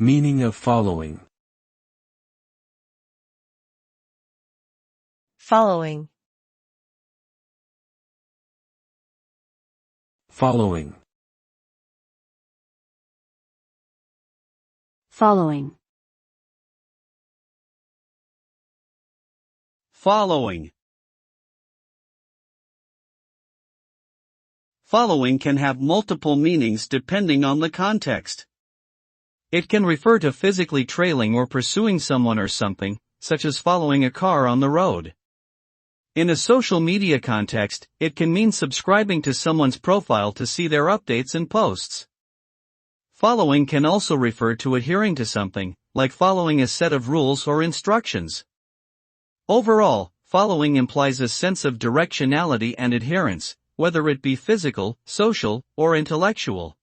Meaning of following. Following. Following. Following. Following. Following can have multiple meanings depending on the context. It can refer to physically trailing or pursuing someone or something, such as following a car on the road. In a social media context, it can mean subscribing to someone's profile to see their updates and posts. Following can also refer to adhering to something, like following a set of rules or instructions. Overall, following implies a sense of directionality and adherence, whether it be physical, social, or intellectual.